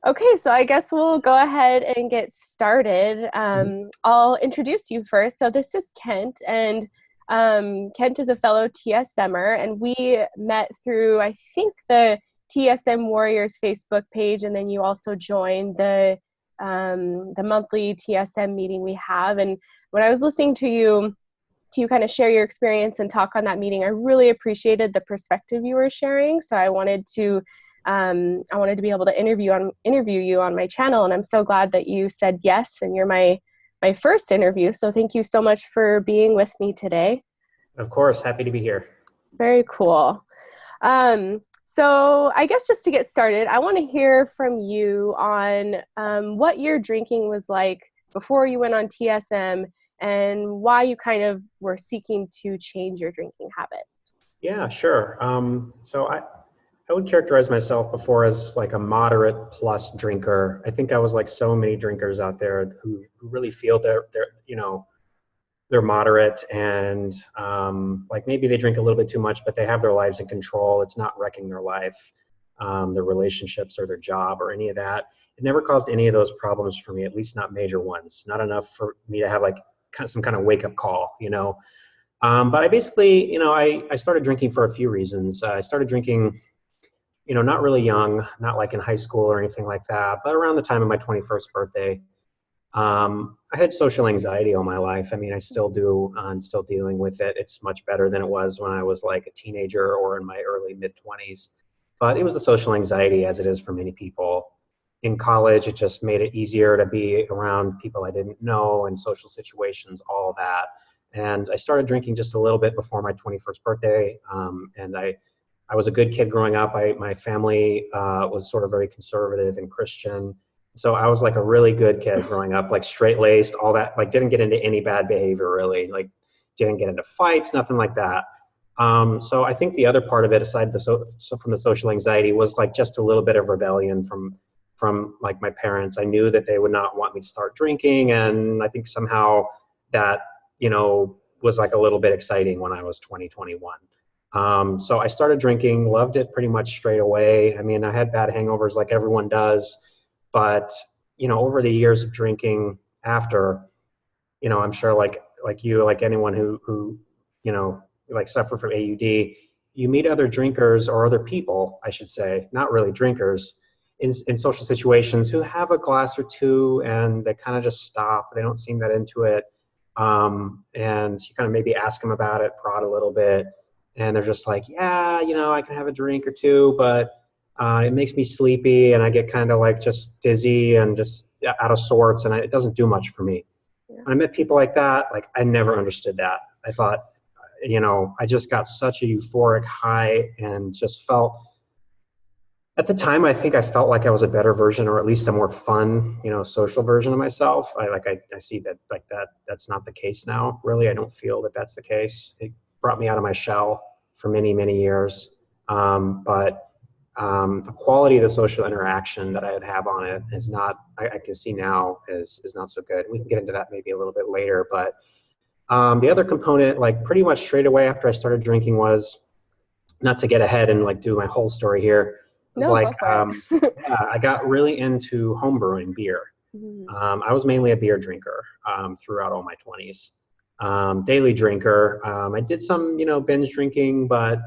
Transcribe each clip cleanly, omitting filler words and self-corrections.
Okay, so I guess we'll go ahead and get started. Mhm. I'll introduce you first. So this is Kent, and Kent is a fellow TSMer, and we met through, I think, the TSM Warriors Facebook page, and then you also joined the monthly TSM meeting we have. And when I was listening to you kind of share your experience and talk on that meeting, I really appreciated the perspective you were sharing. So I wanted to be able to interview you on my channel, and I'm so glad that you said yes, and you're my first interview. So thank you so much for being with me today. Of course, happy to be here. Very cool. So I guess just to get started, I want to hear from you on what your drinking was like before you went on TSM and why you kind of were seeking to change your drinking habits. Yeah, sure. I would characterize myself before as like a moderate plus drinker. I think I was like so many drinkers out there who really feel they're moderate and like maybe they drink a little bit too much, but they have their lives in control. It's not wrecking their life, their relationships or their job or any of that. It never caused any of those problems for me, at least not major ones. Not enough for me to have like some kind of wake up call, you know. But I basically, I started drinking for a few reasons. I started drinking, not really young, not like in high school or anything like that, but around the time of my 21st birthday. I had social anxiety all my life. I mean, I still do. I'm still dealing with it. It's much better than it was when I was like a teenager or in my early mid 20s. But it was the social anxiety, as it is for many people. In college, it just made it easier to be around people I didn't know and social situations, all that. And I started drinking just a little bit before my 21st birthday. I was a good kid growing up. My family was sort of very conservative and Christian. So I was like a really good kid growing up, like straight laced, all that, like didn't get into any bad behavior really, like didn't get into fights, nothing like that. So I think the other part of it, aside from the social anxiety, was like just a little bit of rebellion from like my parents. I knew that they would not want me to start drinking, and I think somehow that was like a little bit exciting when I was 20, 21. So I started drinking, loved it pretty much straight away. I mean, I had bad hangovers like everyone does, but over the years of drinking after, I'm sure like you, like anyone who like suffer from AUD, you meet other drinkers or other people, I should say, not really drinkers, in social situations who have a glass or two and they kind of just stop. They don't seem that into it. And you kind of maybe ask them about it, prod a little bit, and they're just like, yeah, I can have a drink or two, but it makes me sleepy and I get kind of like just dizzy and just out of sorts, and it doesn't do much for me. Yeah. When I met people like that, like I never understood that. I thought, I just got such a euphoric high and just felt, at the time, I think I felt like I was a better version, or at least a more fun, social version of myself. I see that like that's not the case now. Really, I don't feel that that's the case. It brought me out of my shell for many, many years. But the quality of the social interaction that I would have on it is not, I can see now is not so good. We can get into that maybe a little bit later. But the other component, like pretty much straight away after I started drinking, was, not to get ahead and like do my whole story here, was No, like, go for it. yeah, I got really into homebrewing beer. Mhm. I was mainly a beer drinker throughout all my 20s. Daily drinker. I did some, binge drinking, but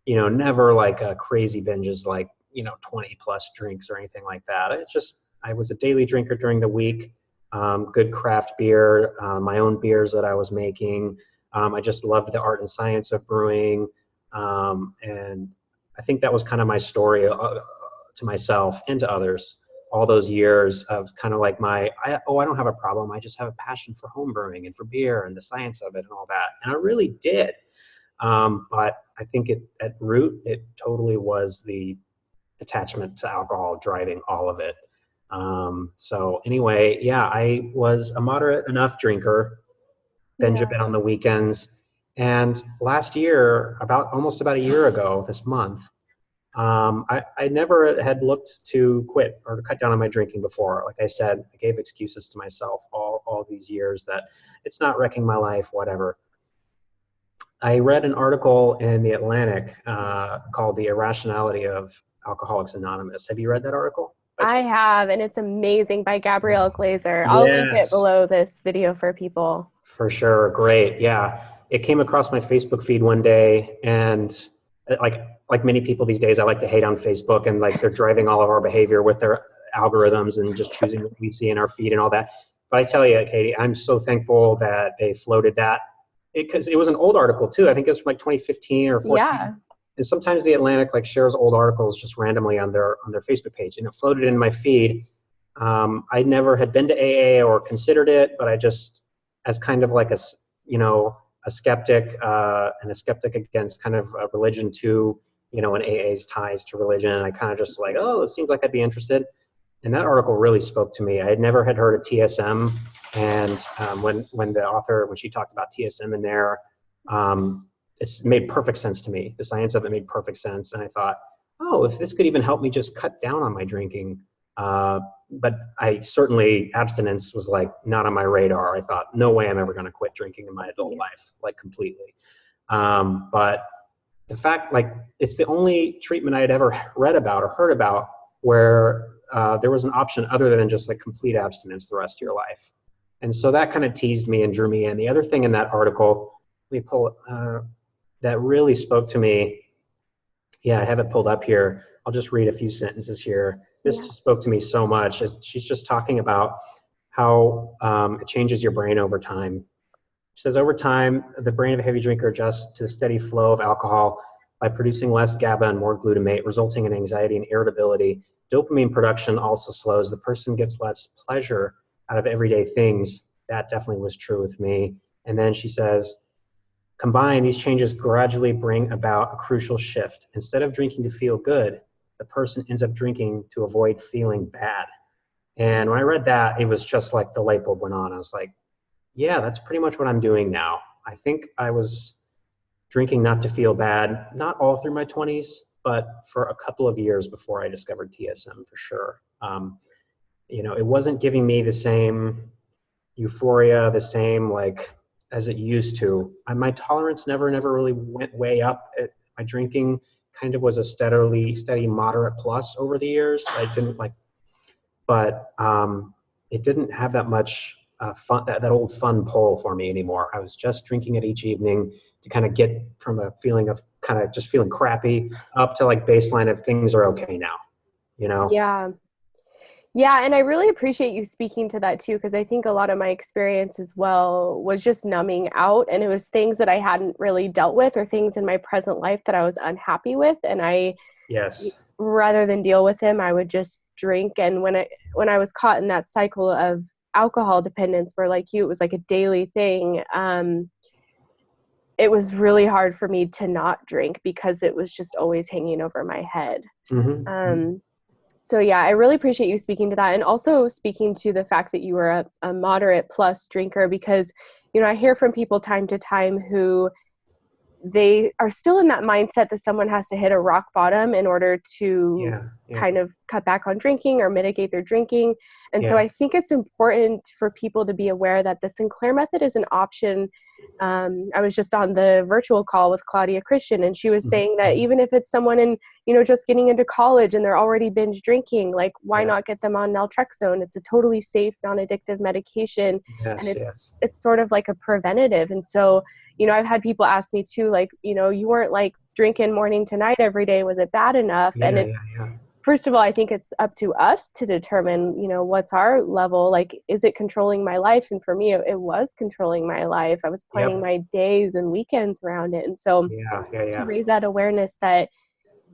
never like crazy binges, like 20 plus drinks or anything like that. I was a daily drinker during the week. Good craft beer, my own beers that I was making. I just loved the art and science of brewing, and I think that was kind of my story to myself and to others. All those years of kind of like I don't have a problem. I just have a passion for home brewing and for beer and the science of it and all that. And I really did. But I think at root, it totally was the attachment to alcohol driving all of it. So anyway, yeah, I was a moderate enough drinker, binge a Yeah. bit on the weekends. And last year, almost about a year ago this month, I never had looked to quit or to cut down on my drinking before. Like I said, I gave excuses to myself all these years that it's not wrecking my life, whatever. I read an article in The Atlantic called The Irrationality of Alcoholics Anonymous. Have you read that article? I have, and it's amazing by Gabrielle Glazer. I'll link it Yes, below this video for people. for sure. Great. Yeah. It came across my Facebook feed one day, and like many people these days, I like to hate on Facebook, and like they're driving all of our behavior with their algorithms and just choosing what we see in our feed and all that. But I tell you, Katie, I'm so thankful that they floated that, because it was an old article too. I think it was from like 2015 or 14. Yeah. And sometimes the Atlantic like shares old articles just randomly on their Facebook page, and it floated in my feed. I never had been to AA or considered it, but I just, as kind of like a skeptic, and a skeptic against kind of a religion too, and AA's ties to religion, I kind of just like, oh, it seems like I'd be interested. And that article really spoke to me. I had never had heard of TSM, and when the author, when she talked about TSM in there, it's made perfect sense to me. The science of it made perfect sense, and I thought, oh, if this could even help me just cut down on my drinking. But I certainly, abstinence was like not on my radar. I thought, no way I'm ever going to quit drinking in my adult life, like completely. But the fact, like, it's the only treatment I had ever read about or heard about where there was an option other than just like complete abstinence the rest of your life. And so that kind of teased me and drew me in. The other thing in that article, let me pull it, that really spoke to me. Yeah, I have it pulled up here. I'll just read a few sentences here. This just spoke to me so much. She's just talking about how it changes your brain over time. She says, over time, the brain of a heavy drinker adjusts to the steady flow of alcohol by producing less GABA and more glutamate, resulting in anxiety and irritability. Dopamine production also slows. The person gets less pleasure out of everyday things. That definitely was true with me. And then she says, combined, these changes gradually bring about a crucial shift. Instead of drinking to feel good, the person ends up drinking to avoid feeling bad. And when I read that, it was just like the light bulb went on. I was like, yeah, that's pretty much what I'm doing now. I think I was drinking not to feel bad, not all through my 20s, but for a couple of years before I discovered TSM for sure. It wasn't giving me the same euphoria, the same like as it used to. My tolerance never really went way up. My drinking kind of was a steady moderate plus over the years. I didn't like, but it didn't have that much fun, that old fun pull for me anymore. I was just drinking it each evening to kind of get from a feeling of kind of just feeling crappy up to like baseline of things are okay now, Yeah. Yeah, and I really appreciate you speaking to that too, because I think a lot of my experience as well was just numbing out, and it was things that I hadn't really dealt with or things in my present life that I was unhappy with, and Yes. rather than deal with them, I would just drink. And when I was caught in that cycle of alcohol dependence, where like you, it was like a daily thing, it was really hard for me to not drink because it was just always hanging over my head. Mm-hmm. So yeah, I really appreciate you speaking to that, and also speaking to the fact that you were a moderate plus drinker, because, I hear from people time to time who they are still in that mindset that someone has to hit a rock bottom in order to Yeah. kind of cut back on drinking or mitigate their drinking. And so Yeah. I think it's important for people to be aware that the Sinclair Method is an option. I was just on the virtual call with Claudia Christian, and she was saying that even if it's someone in, just getting into college and they're already binge drinking, like, why not get them on Naltrexone? It's a totally safe, non-addictive medication. And Yes. Yes. it's sort of like a preventative. And so, I've had people ask me too, like, you weren't like drinking morning to night every day. Was it bad enough? And it's, Yeah. first of all, I think it's up to us to determine, what's our level. Like, is it controlling my life? And for me, it was controlling my life. I was planning Yep. my days and weekends around it. And so to Yeah. raise that awareness that,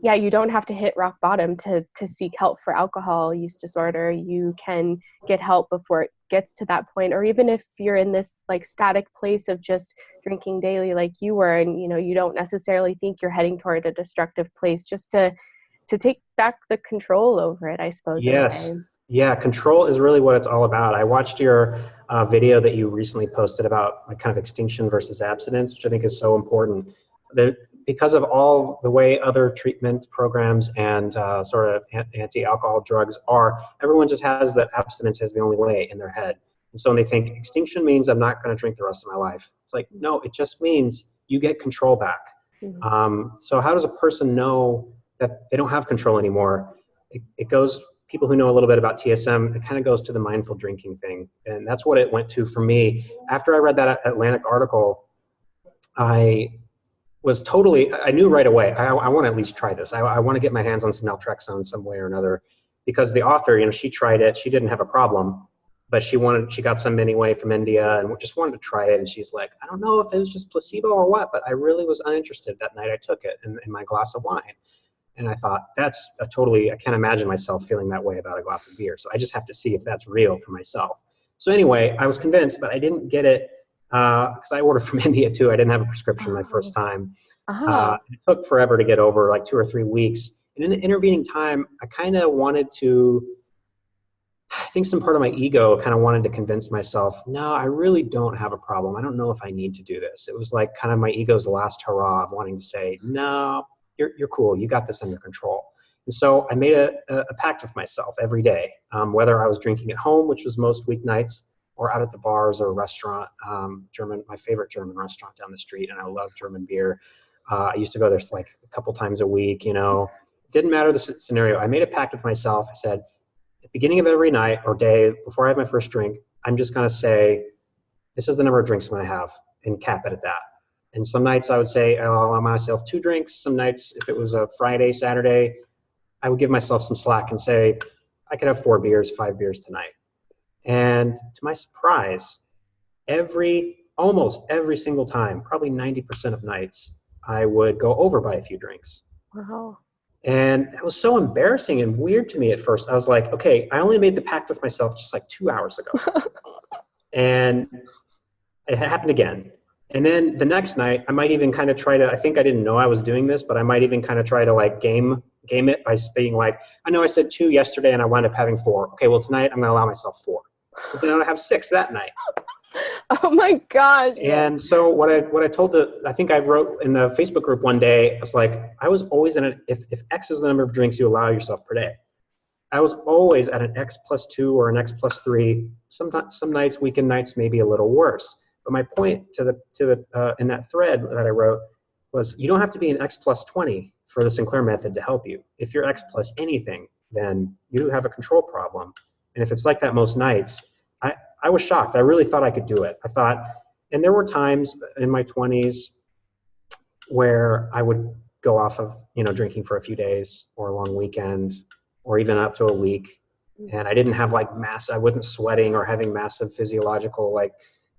yeah, you don't have to hit rock bottom to seek help for alcohol use disorder. You can get help before it gets to that point. Or even if you're in this like static place of just drinking daily like you were, and you don't necessarily think you're heading toward a destructive place, just to take back the control over it, I suppose, in a Yes. way. Yeah. Control is really what it's all about. I watched your video that you recently posted about like kind of extinction versus abstinence, which I think is so important. Because of all the way other treatment programs and sort of anti-alcohol drugs are, everyone just has that abstinence is the only way in their head. And so when they think extinction means I'm not going to drink the rest of my life, it's like, no, it just means you get control back. So how does a person know that they don't have control anymore? It goes people who know a little bit about TSM, it kind of goes to the mindful drinking thing. And that's what it went to for me. After I read that Atlantic article, I knew right away, I want to at least try this. I want to get my hands on some naltrexone some way or another, because the author, she tried it. She didn't have a problem, but she got some anyway from India and just wanted to try it. And she's like, I don't know if it was just placebo or what, but I really was uninterested that night I took it in my glass of wine. And I thought, I can't imagine myself feeling that way about a glass of beer. So I just have to see if that's real for myself. So anyway, I was convinced, but I didn't get it because I ordered from India too. I didn't have a prescription my first time. It took forever to get over, like 2 or 3 weeks. And in the intervening time, I kind of wanted to, I think some part of my ego kind of wanted to convince myself, no, I really don't have a problem. I don't know if I need to do this. It was like kind of my ego's last hurrah of wanting to say, no, you're cool. You got this under control. And so I made a pact with myself every day, whether I was drinking at home, which was most weeknights, or out at the bars or a restaurant, my favorite German restaurant down the street, and I love German beer. I used to go there like a couple times a week, Didn't matter the scenario. I made a pact with myself. I said, at the beginning of every night or day, before I have my first drink, I'm just going to say, this is the number of drinks I'm going to have, and cap it at that. And some nights I would say, I'll allow myself 2 drinks. Some nights, if it was a Friday, Saturday, I would give myself some slack and say, I could have 4 beers, 5 beers tonight. And to my surprise, almost every single time, probably 90% of nights, I would go over by a few drinks. Wow. And that was so embarrassing and weird to me at first. I was like, okay, I only made the pact with myself just like 2 hours ago. And it happened again. And then the next night, I might even kind of try to, I think I didn't know I was doing this, but I might even kind of try to like game it by being like, I know I said 2 yesterday and I wound up having 4. Okay, well tonight I'm going to allow myself 4. But then I'm going to have 6 that night. Oh my gosh. And so what I told I think I wrote in the Facebook group one day, I was like, I was always if X is the number of drinks you allow yourself per day, I was always at an X plus 2 or an X plus 3. Sometimes, some nights, weekend nights, maybe a little worse. But my point in that thread that I wrote was, you don't have to be an X plus 20 for the Sinclair method to help you. If you're X plus anything, then you have a control problem. And if it's like that most nights, I was shocked. I really thought I could do it. And there were times in my 20s where I would go off of, drinking for a few days or a long weekend or even up to a week. And I didn't have I wasn't sweating or having massive physiological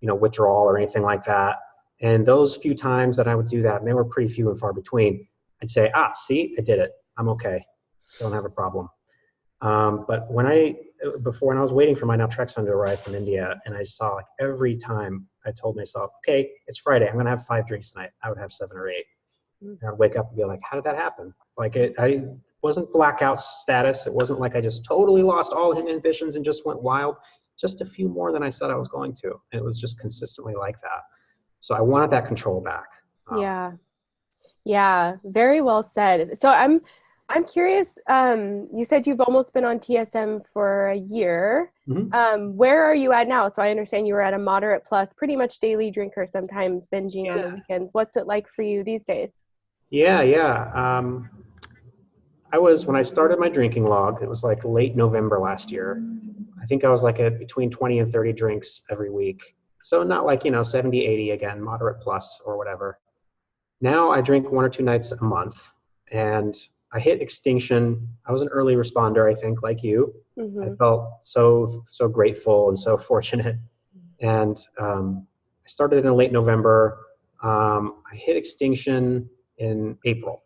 withdrawal or anything like that. And those few times that I would do that, and they were pretty few and far between, I'd say, see, I did it. I'm okay. Don't have a problem. But when I was waiting for my naltrexone to arrive from India, and I saw every time I told myself, okay, it's Friday, I'm going to have 5 drinks tonight, I would have 7 or 8. And I'd wake up and be like, how did that happen? I wasn't blackout status. It wasn't like I just totally lost all inhibitions and just went wild. Just a few more than I said I was going to. And it was just consistently like that. So I wanted that control back. Yeah, very well said. So I'm curious, you said you've almost been on TSM for a year. Mm-hmm. Where are you at now? So I understand you were at a moderate plus, pretty much daily drinker, sometimes binging on the weekends. What's it like for you these days? Yeah. When I started my drinking log, it was like late November last year. I think I was at between 20 and 30 drinks every week. So not 70, 80 again, moderate plus or whatever. Now I drink 1 or 2 nights a month, and I hit Extinction. I was an early responder, I think, like you. Mm-hmm. I felt so grateful and so fortunate. And I started in late November. I hit Extinction in April.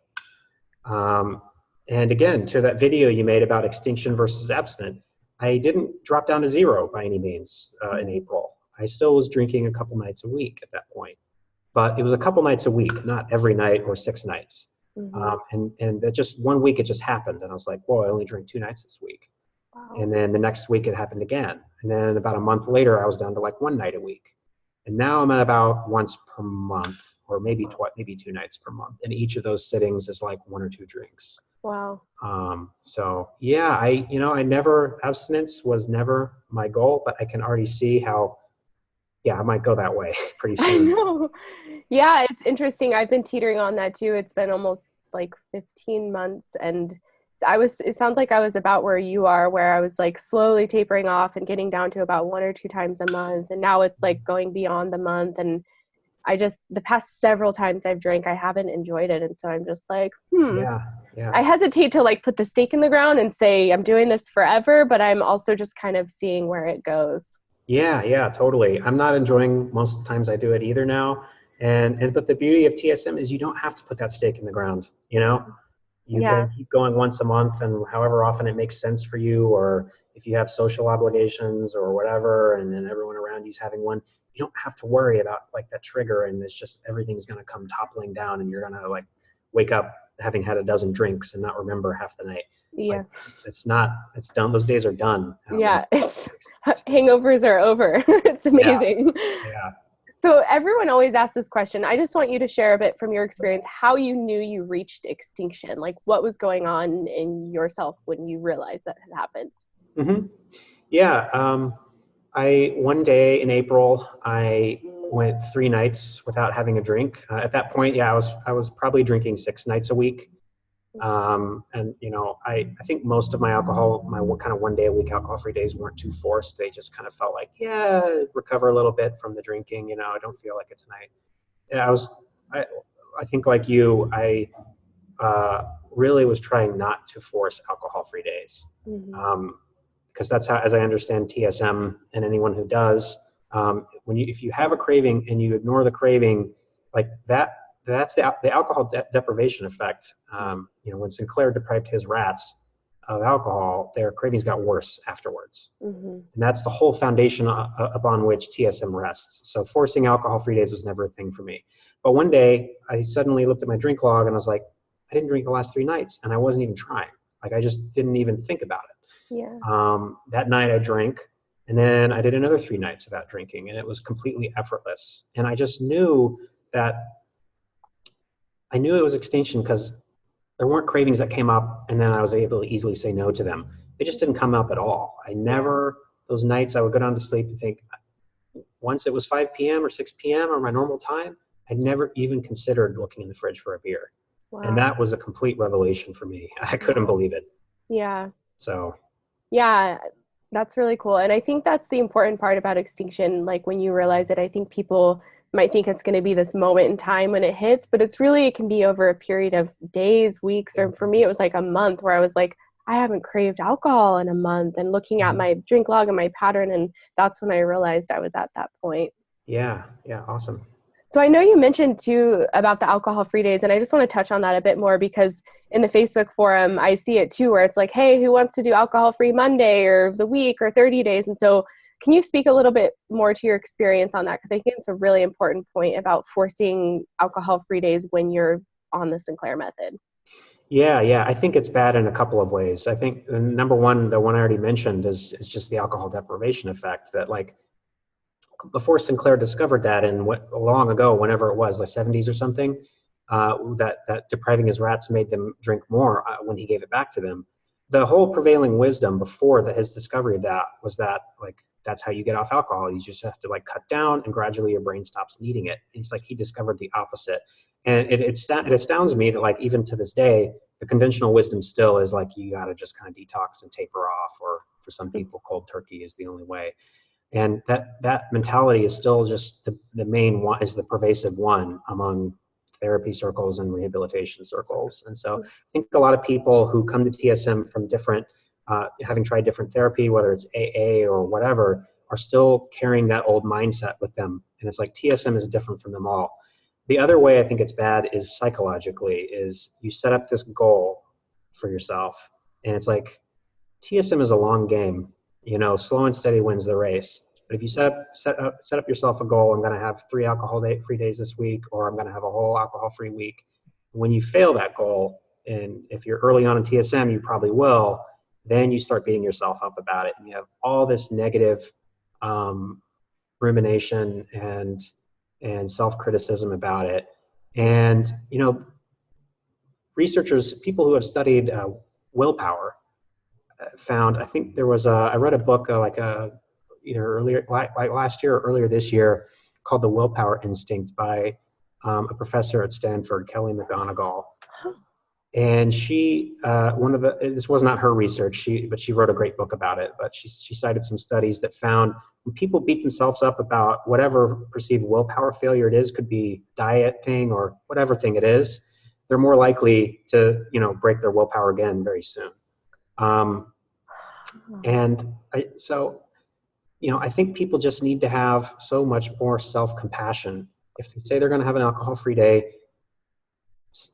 And again, to that video you made about Extinction versus Abstinence, I didn't drop down to 0 by any means in April. I still was drinking a couple nights a week at that point. But it was a couple nights a week, not every night or 6 nights. Mm-hmm. And that just 1 week it just happened. And I was like, whoa, I only drank 2 nights this week. Wow. And then the next week it happened again. And then about a month later, I was down to 1 night a week. And now I'm at about once per month, or maybe 2 nights per month. And each of those sittings is 1 or 2 drinks. Wow. So yeah, abstinence was never my goal, but I can already see how, I might go that way pretty soon. I know. Yeah, it's interesting. I've been teetering on that too. It's been almost 15 months. And it sounds like I was about where you are, where I was like slowly tapering off and getting down to about 1 or 2 times a month. And now it's like going beyond the month. And the past several times I've drank, I haven't enjoyed it. And so I'm just like, Yeah, I yeah. hesitate to like put the stake in the ground and say I'm doing this forever, but I'm also just kind of seeing where it goes. Yeah, yeah, totally. I'm not enjoying most of the times I do it either now. And but the beauty of TSM is you don't have to put that stake in the ground, you know? You Yeah. can keep going once a month and however often it makes sense for you, or if you have social obligations or whatever, and then everyone around you's having one, you don't have to worry about like that trigger and it's just everything's gonna come toppling down and you're gonna like wake up having had a dozen drinks and not remember half the night. Like Yeah. it's done. Those days are done once Yeah. It's it's done. hangovers are over. It's Yeah, amazing. yeah. So everyone always asks this question. I just want you to share a bit from your experience how you knew you reached extinction. Like what was going on in yourself when you realized that had happened? hmm Yeah. I one day in April, I went 3 nights without having a drink. At that point, yeah, I was probably drinking 6 nights a week. And I think most of my alcohol, my kind of 1 day a week alcohol-free days weren't too forced. They just kind of felt like, yeah, recover a little bit from the drinking. I don't feel like it tonight. Yeah, I, I think like you, I really was trying not to force alcohol-free days. Mm-hmm. Um, because that's how, as I understand TSM and anyone who does, if you have a craving and you ignore the craving, like that's the alcohol deprivation effect. When Sinclair deprived his rats of alcohol, their cravings got worse afterwards. Mm-hmm. And that's the whole foundation upon which TSM rests. So forcing alcohol-free days was never a thing for me. But one day, I suddenly looked at my drink log and I was like, I didn't drink the last 3 nights, and I wasn't even trying. Like I just didn't even think about it. Yeah. That night I drank, and then I did another 3 nights without drinking, and it was completely effortless. And I just knew that I knew it was extinction because there weren't cravings that came up, and then I was able to easily say no to them. They just didn't come up at all. I never, those nights I would go down to sleep and think, once it was 5 p.m. or 6 p.m. or my normal time, I'd never even considered looking in the fridge for a beer. And Wow. that was a complete revelation for me. I couldn't believe it. Yeah. So, Yeah, that's really cool. And I think that's the important part about extinction. Like when you realize it, I think people might think it's going to be this moment in time when it hits, but it can be over a period of days, weeks, or for me, it was like a month where I was like, I haven't craved alcohol in a month and looking at my drink log and my pattern. And that's when I realized I was at that point. yeah, yeah, awesome. So I know you mentioned too about the alcohol-free days, and I just want to touch on that a bit more because in the Facebook forum, I see it too, where it's like, hey, who wants to do alcohol-free Monday or the week or 30 days? And so can you speak a little bit more to your experience on that? Because I think it's a really important point about forcing alcohol-free days when you're on the Sinclair method. Yeah, yeah. I think it's bad in a couple of ways. I think number one, the one I already mentioned, is just the alcohol deprivation effect. That like before Sinclair discovered that, and what long ago, whenever it was, the 70s or something, that depriving his rats made them drink more when he gave it back to them. The whole prevailing wisdom before his discovery of that was that like that's how you get off alcohol. You just have to like cut down, and gradually your brain stops needing it. It's like he discovered the opposite, and it astounds me that like even to this day, the conventional wisdom still is like you got to just kind of detox and taper off, or for some people, cold turkey is the only way. And that mentality is still just the main one, is the pervasive one among therapy circles and rehabilitation circles. And so I think a lot of people who come to TSM from different, having tried different therapy, whether it's AA or whatever, are still carrying that old mindset with them. And it's like TSM is different from them all. The other way I think it's bad is psychologically, is you set up this goal for yourself. And it's like TSM is a long game. Slow and steady wins the race. But if you set up yourself a goal, I'm going to have 3 alcohol-free days this week, or I'm going to have a whole alcohol-free week. When you fail that goal, and if you're early on in TSM, you probably will, then you start beating yourself up about it. And you have all this negative rumination and self-criticism about it. And, researchers, people who have studied willpower, found, I think there was I read a book either earlier, like last year or earlier this year, called The Willpower Instinct by a professor at Stanford, Kelly McGonigal. And she, this was not her research, but she wrote a great book about it. But she cited some studies that found when people beat themselves up about whatever perceived willpower failure it is, could be diet thing or whatever thing it is, they're more likely to, break their willpower again very soon. I think people just need to have so much more self-compassion. If they say they're going to have an alcohol-free day,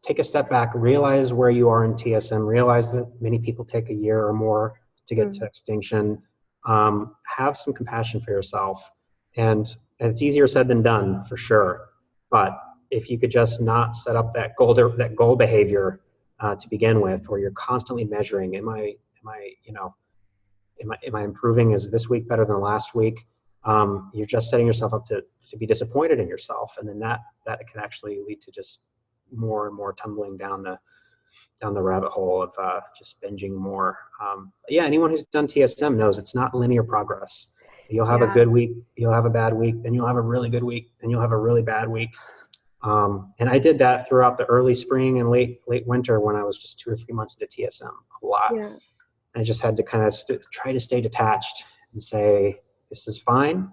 take a step back, realize where you are in TSM, realize that many people take a year or more to get to extinction. Have some compassion for yourself. And it's easier said than done, for sure. But if you could just not set up that goal behavior to begin with, where you're constantly measuring, am I improving? Is this week better than last week? You're just setting yourself up to be disappointed in yourself. And then that can actually lead to just more and more tumbling down the rabbit hole of just binging more. Anyone who's done TSM knows it's not linear progress. You'll have a good week, you'll have a bad week, then you'll have a really good week, then you'll have a really bad week. And I did that throughout the early spring and late winter when I was just 2 or 3 months into TSM, a lot. Yeah. I just had to kind of try to stay detached and say, this is fine.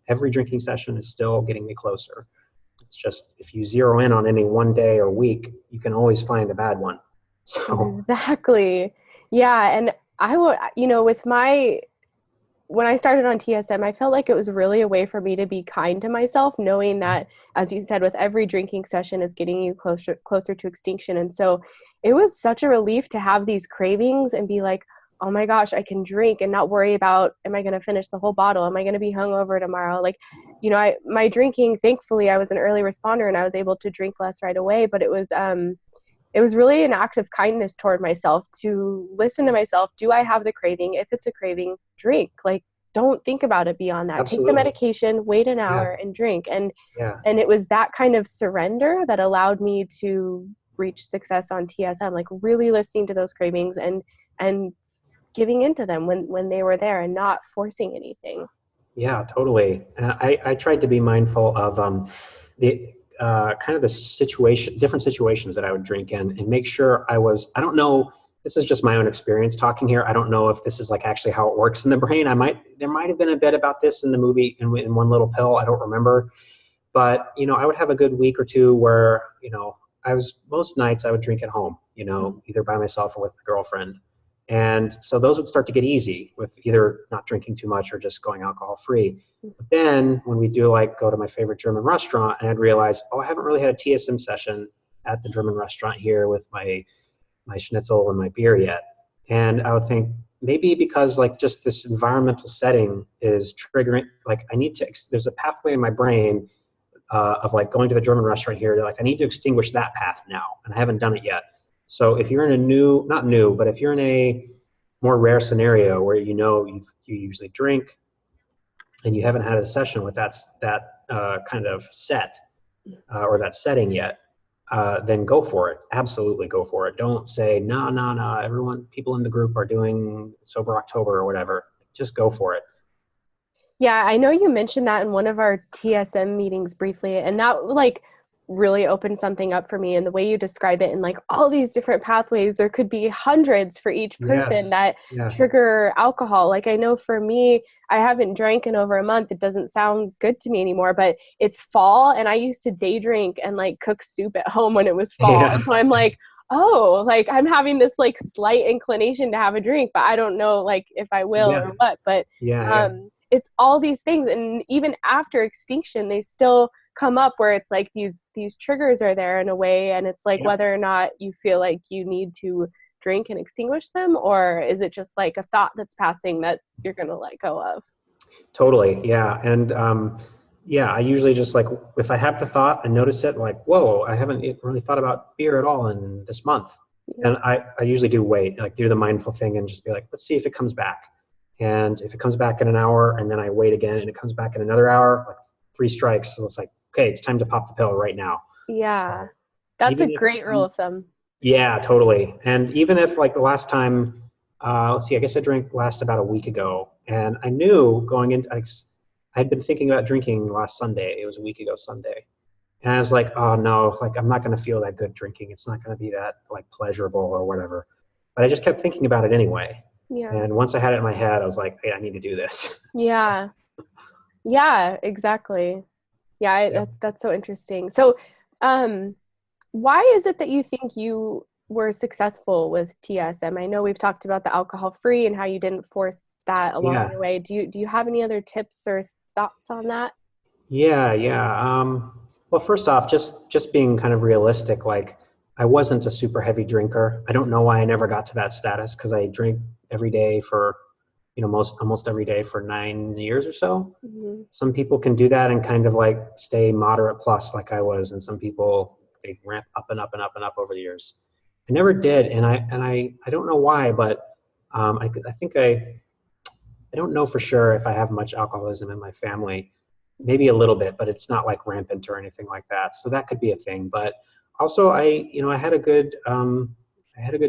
Every drinking session is still getting me closer. It's just, if you zero in on any one day or week, you can always find a bad one. So exactly. Yeah. And when I started on TSM, I felt like it was really a way for me to be kind to myself, knowing that, as you said, with every drinking session is getting you closer to extinction. And so it was such a relief to have these cravings and be like, oh my gosh, I can drink and not worry about, am I going to finish the whole bottle? Am I going to be hungover tomorrow? Like, my drinking, thankfully I was an early responder and I was able to drink less right away, but it was really an act of kindness toward myself to listen to myself. Do I have the craving? If it's a craving, drink. Like, don't think about it beyond that. Absolutely. Take the medication, wait an hour and drink. And it was that kind of surrender that allowed me to reach success on TSM, like really listening to those cravings and giving into them when they were there and not forcing anything. Yeah, totally. I tried to be mindful of the kind of the different situations that I would drink in, and make sure I don't know, this is just my own experience talking here. I don't know if this is like actually how it works in the brain. There might have been a bit about this in the movie in One Little Pill. I don't remember. But, I would have a good week or two where, most nights I would drink at home, either by myself or with my girlfriend. And so those would start to get easy with either not drinking too much or just going alcohol free. But then when we do go to my favorite German restaurant, and I'd realize, I haven't really had a TSM session at the German restaurant here with my schnitzel and my beer yet. And I would think maybe because just this environmental setting is triggering, there's a pathway in my brain of going to the German restaurant here that I need to extinguish that path now, and I haven't done it yet. So if you're in but if you're in a more rare scenario where you usually drink and you haven't had a session with that kind of set or that setting yet, then go for it. Absolutely go for it. Don't say, no, people in the group are doing Sober October or whatever. Just go for it. Yeah, I know you mentioned that in one of our TSM meetings briefly, and that really opened something up for me. And the way you describe it in all these different pathways, there could be hundreds for each person that trigger alcohol. I know for me, I haven't drank in over a month. It doesn't sound good to me anymore, but it's fall and I used to day drink and cook soup at home when it was fall. Yeah. And so I'm I'm having this slight inclination to have a drink, but I don't know if I will or what, but it's all these things. And even after extinction, they still come up where it's these triggers are there in a way, and it's whether or not you feel like you need to drink and extinguish them, or is it just a thought that's passing that you're going to let go of? Totally. Yeah. And I usually just if I have the thought and notice it, whoa, I haven't really thought about beer at all in this month. Yeah. And I usually do wait, do the mindful thing and just be let's see if it comes back. And if it comes back in an hour and then I wait again and it comes back in another hour, 3 strikes. So it's okay, it's time to pop the pill right now. Yeah. So that's a great rule of thumb. Yeah, totally. And even if the last time, I guess I drank last about a week ago, and I knew going into, I'd been thinking about drinking last Sunday. It was a week ago Sunday. And I was like, oh no, like I'm not going to feel that good drinking. It's not going to be that like pleasurable or whatever. But I just kept thinking about it anyway. Yeah. And once I had it in my head, I was like, hey, I need to do this. So, Yeah. Yeah, exactly. Yeah, yep. that's so interesting. So, um, why is it that you think you were successful with TSM? I know we've talked about the alcohol free and how you didn't force that along Yeah. the way. Do you have any other tips or thoughts on that? Yeah, yeah. Well, first off, just being kind of realistic, like I wasn't a super heavy drinker. I don't know why I never got to that status because I drink every day for, most almost every day for 9 years or so. Hmm. Some people can do that and kind of like stay moderate plus like I was, and some people they ramp up and up and up and up over the years. I never did, and I don't know why, but I think I don't know for sure if I have much alcoholism in my family. Maybe a little bit, but it's not like rampant or anything like that. So that could be a thing. But also, I had a good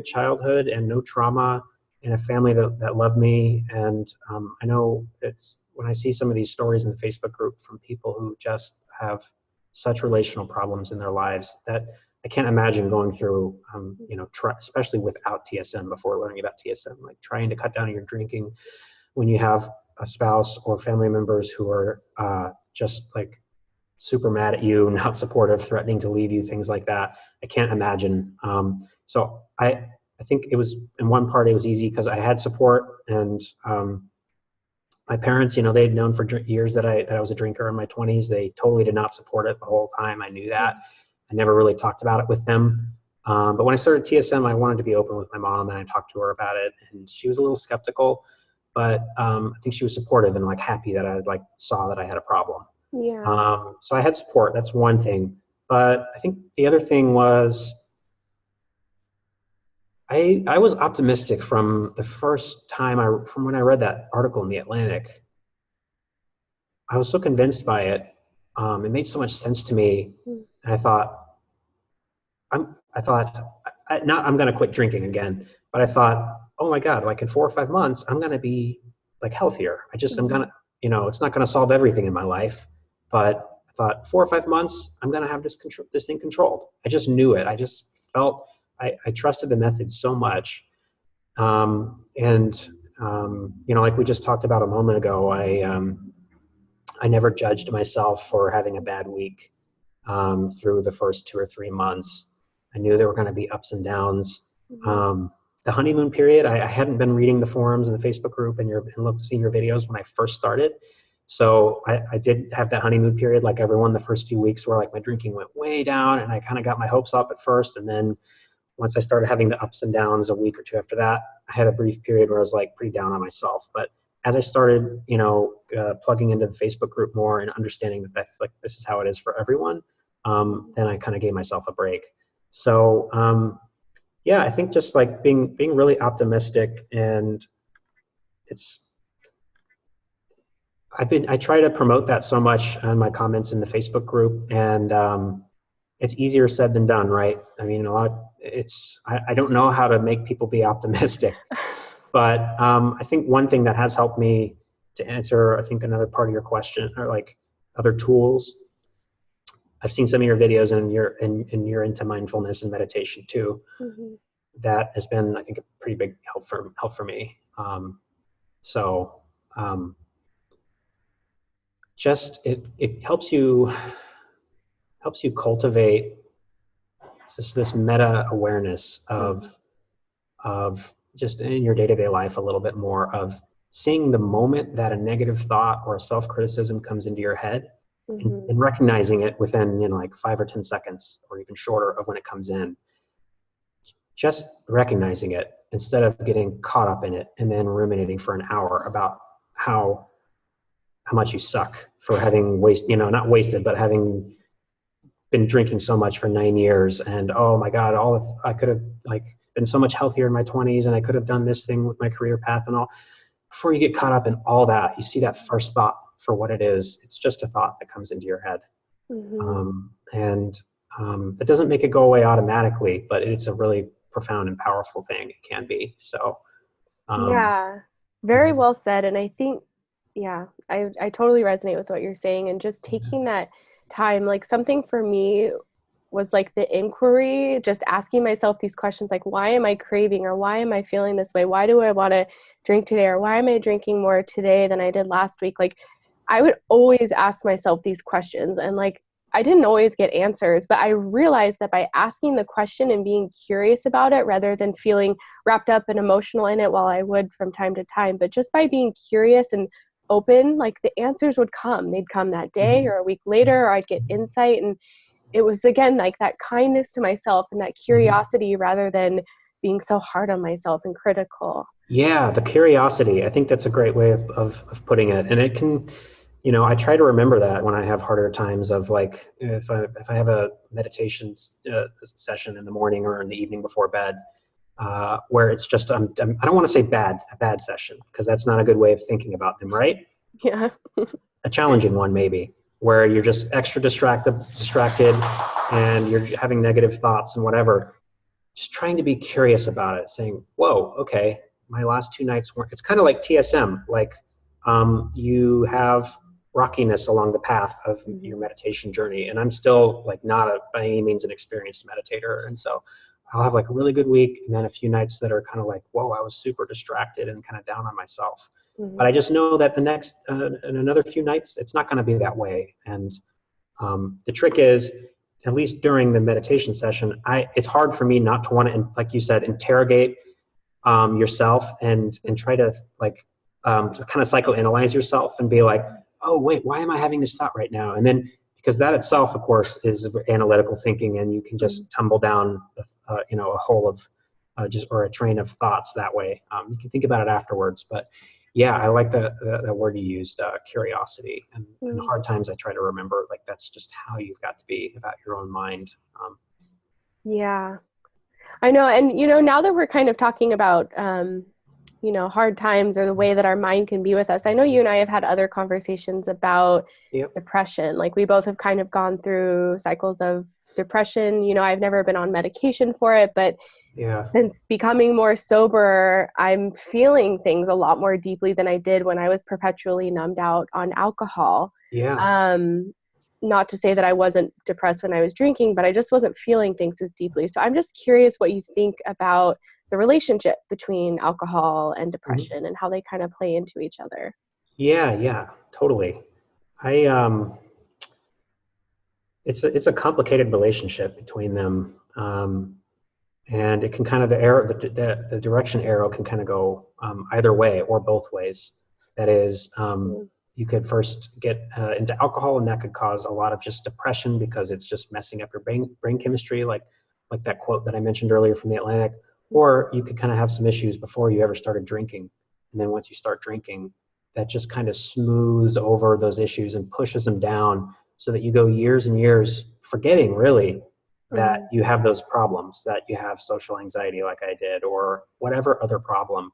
childhood and no trauma, and a family that loved me. And I know it's when I see some of these stories in the Facebook group from people who just have such relational problems in their lives that I can't imagine going through, especially without TSM before learning about TSM, like trying to cut down on your drinking when you have a spouse or family members who are just like super mad at you, not supportive, threatening to leave you, things like that. I can't imagine. So I think it was in one part it was easy because I had support, and my parents, they'd known for years that I was a drinker in my 20s. They totally did not support it the whole time. I knew that. I never really talked about it with them. But when I started TSM, I wanted to be open with my mom, and I talked to her about it, and she was a little skeptical, but I think she was supportive and like happy that I was like saw that I had a problem. Yeah. So I had support. That's one thing. But I think the other thing was I was optimistic from the first time from when I read that article in the Atlantic. I was so convinced by it. It made so much sense to me, and not I'm going to quit drinking again, but I thought, oh my God, like in 4 or 5 months, I'm going to be like healthier. I'm going Mhm. to, it's not going to solve everything in my life, but I thought 4 or 5 months, I'm going to have this thing controlled. I just knew it. I just felt, I trusted the method so much. And, like we just talked about a moment ago, I never judged myself for having a bad week through the first 2 or 3 months. I knew there were going to be ups and downs. Mhm. Um, the honeymoon period, I hadn't been reading the forums and the Facebook group seeing your videos when I first started. So I did have that honeymoon period like everyone the first few weeks where like my drinking went way down, and I kind of got my hopes up at first. And then once I started having the ups and downs a week or two after that, I had a brief period where I was like pretty down on myself. But as I started, plugging into the Facebook group more and understanding that this is how it is for everyone, then I kind of gave myself a break. So yeah, I think just like being really optimistic, and it's I try to promote that so much on my comments in the Facebook group, and it's easier said than done, right? I mean, I don't know how to make people be optimistic. But I think one thing that has helped me to answer, I think, another part of your question, or like other tools. I've seen some of your videos, and you're into mindfulness and meditation too. Mhm. That has been, I think, a pretty big help for me. So just it helps you cultivate this meta awareness Mhm. of just in your day-to-day life a little bit more of seeing the moment that a negative thought or a self-criticism comes into your head, Mhm. and recognizing it within like 5 or 10 seconds or even shorter of when it comes in, just recognizing it instead of getting caught up in it and then ruminating for an hour about how much you suck for having not wasted, but having been drinking so much for 9 years, and oh my God, I could have like been so much healthier in my 20s, and I could have done this thing with my career path and all. Before you get caught up in all that, you see that first thought for what it is. It's just a thought that comes into your head. Mhm. And that doesn't make it go away automatically, but it's a really profound and powerful thing. It can be. So, um, Yeah, very well said. And I think, yeah, I totally resonate with what you're saying. And just taking that time. Like something for me was like the inquiry, just asking myself these questions like, why am I craving, or why am I feeling this way? Why do I want to drink today? Or why am I drinking more today than I did last week? Like I would always ask myself these questions, and like I didn't always get answers, but I realized that by asking the question and being curious about it rather than feeling wrapped up and emotional in it, while I would from time to time, but just by being curious and open, like the answers would come. They'd come that day Mhm. or a week later, or I'd get insight. And it was again like that kindness to myself and that Mhm. curiosity rather than being so hard on myself and critical. Yeah, the curiosity. I think that's a great way of putting it. And it can, I try to remember that when I have harder times of like, if I have a meditation session in the morning or in the evening before bed, where it's just, I don't want to say a bad session, because that's not a good way of thinking about them, right? Yeah. A challenging one maybe, where you're just extra distracted and you're having negative thoughts and whatever. Just trying to be curious about it, saying, whoa, okay, my last 2 nights weren't, it's kind of like TSM, like you have rockiness along the path of your Mhm. meditation journey. And I'm still like not by any means an experienced meditator. And so I'll have like a really good week and then a few nights that are kind of like, whoa, I was super distracted and kind of down on myself. But Mhm. I just know that the next, in another few nights, it's not going to be that way. And the trick is, at least during the meditation session, it's hard for me not to want to, like you said, interrogate yourself and try to like to kind of psychoanalyze yourself and be like, oh wait, why am I having this thought right now? And then because that itself, of course, is analytical thinking, and you can Mhm. just tumble down, a hole of just or a train of thoughts that way. You can think about it afterwards, but yeah, I like the word you used, curiosity. And in Mhm. hard times, I try to remember like that's just how you've got to be about your own mind. Yeah. I know. And, now that we're kind of talking about, hard times or the way that our mind can be with us, I know you and I have had other conversations about Yep. depression. Like we both have kind of gone through cycles of depression. I've never been on medication for it, but Yeah. since becoming more sober, I'm feeling things a lot more deeply than I did when I was perpetually numbed out on alcohol. Yeah. Um, Not to say that I wasn't depressed when I was drinking, but I just wasn't feeling things as deeply. So I'm just curious what you think about the relationship between alcohol and Mhm. depression and how they kind of play into each other. Yeah. Yeah. Totally. I it's a complicated relationship between them, and it can kind of the direction arrow can kind of go either way or both ways. That is, Mm. you could first get into alcohol, and that could cause a lot of just depression because it's just messing up your brain chemistry, like that quote that I mentioned earlier from the Atlantic. Or you could kind of have some issues before you ever started drinking, and then once you start drinking, that just kind of smooths over those issues and pushes them down so that you go years and years forgetting really that Mhm. you have those problems, that you have social anxiety like I did, or whatever other problem.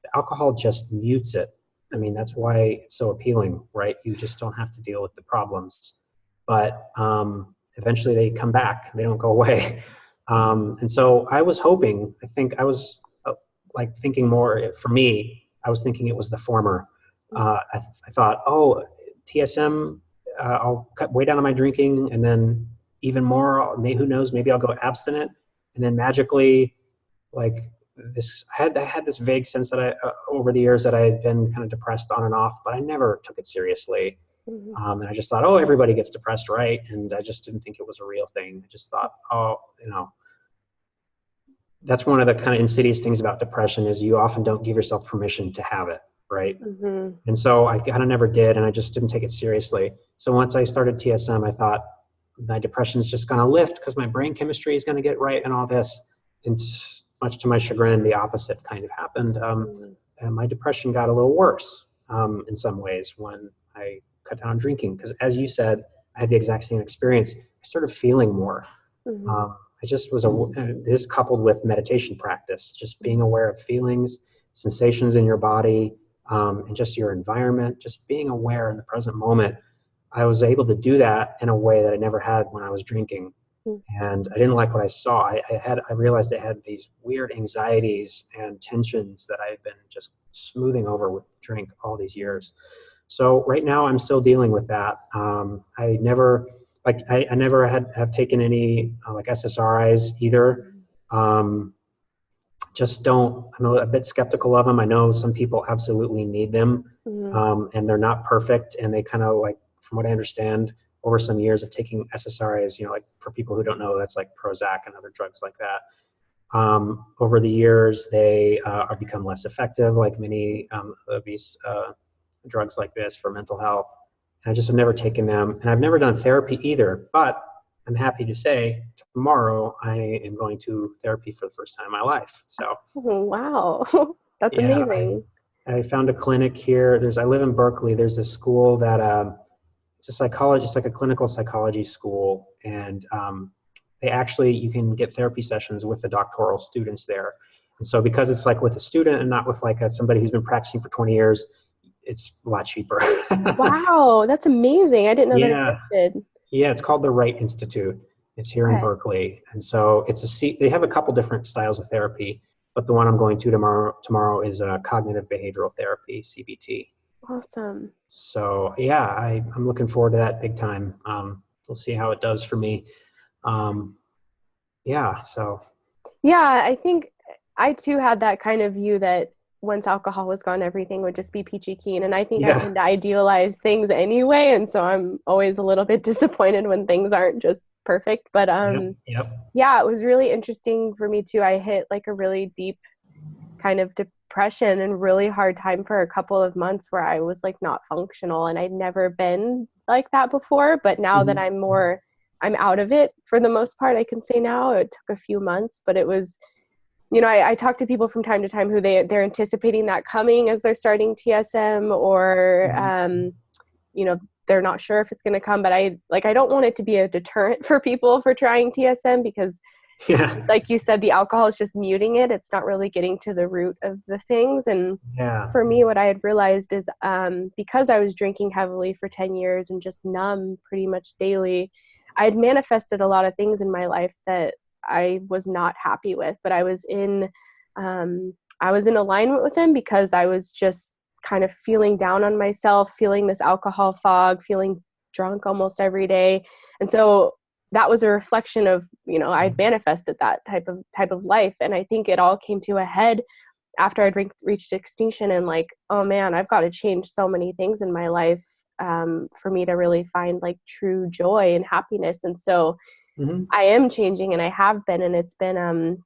The alcohol just mutes it. I mean, that's Mhm. why it's so appealing, right? You just don't have to deal with the problems. But eventually they come back, they don't go away. And so I was hoping, I think I was like thinking more for me, I was thinking it was the former. I thought, oh, TSM, I'll cut way down on my drinking, and then even more, who knows, maybe I'll go abstinent, and then magically, like I had this vague sense that over the years that I had been kind of depressed on and off, but I never took it seriously. Mhm. And I just thought, oh, everybody gets depressed, right? And I just didn't think it was a real thing. I just thought, oh, that's one of the kind of insidious things about depression is you often don't give yourself permission to have it, right? Mhm. And so I kind of never did, and I just didn't take it seriously. So once I started TSM, I thought my depression is just going to lift because my brain chemistry is going to get right and all this. And much to my chagrin, the opposite kind of happened. Mhm. And my depression got a little worse in some ways when I cut down on drinking. Because as you said, I had the exact same experience. I started feeling more. Mhm. I just was this coupled with meditation practice, just being aware of feelings, sensations in your body, and just your environment, just being aware in the present moment. I was able to do that in a way that I never had when I was drinking, Mhm. and I didn't like what I saw. I realized I had these weird anxieties and tensions that I had been just smoothing over with drink all these years. So right now I'm still dealing with that. I never like I never have taken any like SSRIs either. Just don't, I'm a bit skeptical of them. I know some people absolutely need them, and they're not perfect. And they kind of like, from what I understand, over some years of taking SSRIs, you know, like for people who don't know, that's like Prozac and other drugs like that. Over the years, they are become less effective, like many of these drugs like this for mental health. And I just have never taken them, and I've never done therapy either. But I'm happy to say tomorrow I am going to therapy for the first time in my life. So, Oh, wow. That's yeah, amazing. I found a clinic here. I live in Berkeley. There's a school that it's a psychology, it's like a clinical psychology school, and they actually, you can get therapy sessions with the doctoral students there. And so because it's like with a student and not with like somebody who's been practicing for 20 years, it's a lot cheaper. Wow, that's amazing. I didn't know that Yeah. existed. Yeah, it's called the Wright Institute. It's here in Okay. Berkeley. And so they have a couple different styles of therapy, but the one I'm going to tomorrow is cognitive behavioral therapy, CBT. Awesome. So yeah, I'm looking forward to that big time. We'll see how it does for me. Yeah, so. Yeah, I think I too had that kind of view that once alcohol was gone, everything would just be peachy keen. And I think I Yeah. tend to idealize things anyway. And so I'm always a little bit disappointed when things aren't just perfect. But Yep. Yep. yeah, it was really interesting for me too. I hit like a really deep kind of depression and really hard time for a couple of months where I was like not functional, and I'd never been like that before. But now that Mm-hmm. I'm out of it for the most part, I can say now. It took a few months, but it was, you know, I talk to people from time to time who they're anticipating that coming as they're starting TSM, or Mm-hmm. you know, they're not sure if it's going to come. But I don't want it to be a deterrent for people for trying TSM, because Yeah. like you said, the alcohol is just muting it. It's not really getting to the root of the things. And Yeah. for me, what I had realized is because I was drinking heavily for 10 years and just numb pretty much daily, I had manifested a lot of things in my life that I was not happy with. But I was in alignment with them because I was just kind of feeling down on myself, feeling this alcohol fog, feeling drunk almost every day. And so that was a reflection of, you know, I'd manifested that type of life. And I think it all came to a head after I'd reached extinction, and like, oh man, I've got to change so many things in my life for me to really find like true joy and happiness. And so Mm-hmm. I am changing, and I have been, and it's been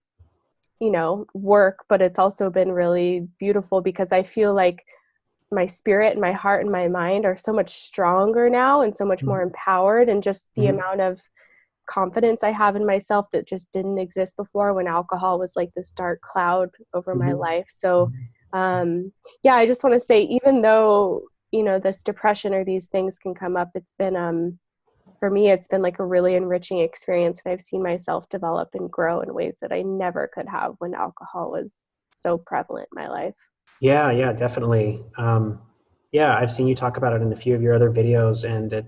you know, work, but it's also been really beautiful because I feel like my spirit and my heart and my mind are so much stronger now and so much more empowered, and just the Mm-hmm. amount of confidence I have in myself that just didn't exist before when alcohol was like this dark cloud over my Mm-hmm. life. So yeah, I just want to say, even though, you know, this depression or these things can come up, it's been for me, it's been like a really enriching experience, and I've seen myself develop and grow in ways that I never could have when alcohol was so prevalent in my life. Yeah, yeah, definitely. Yeah, I've seen you talk about it in a few of your other videos, and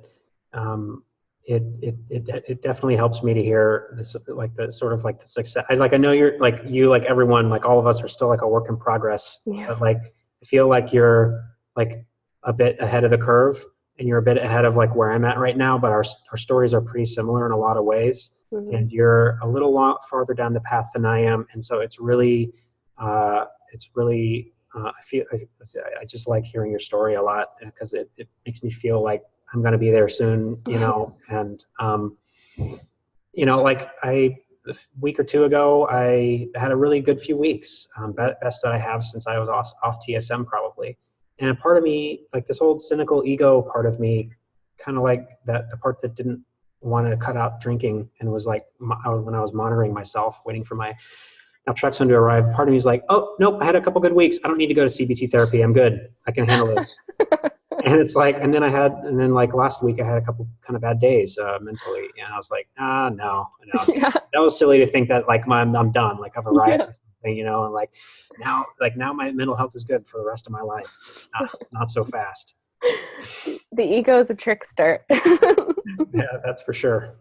um, it definitely helps me to hear this, like the sort of like the success. I know you're like you, like everyone, like all of us are still like a work in progress, Yeah. but like I feel like you're like a bit ahead of the curve, and you're a bit ahead of like where I'm at right now. But our stories are pretty similar in a lot of ways, Mm-hmm. and you're a little lot farther down the path than I am, and so it's really I just like hearing your story a lot because it makes me feel like I'm going to be there soon, you know. And you know, like a week or two ago, I had a really good few weeks, best that I have since I was off TSM probably. And a part of me, like this old cynical ego part of me, kind of like that the part that didn't want to cut out drinking and was like when I was monitoring myself, waiting for my naltrexone to arrive, part of me is like, oh, nope, I had a couple good weeks. I don't need to go to CBT therapy. I'm good. I can handle this. And it's like, and then like last week I had a couple kind of bad days mentally. And I was like, no. Yeah. That was silly to think that like I'm done, like I've arrived Yeah. or something, you know, and like now my mental health is good for the rest of my life. It's like, not so fast. The ego is a trickster. Yeah, that's for sure.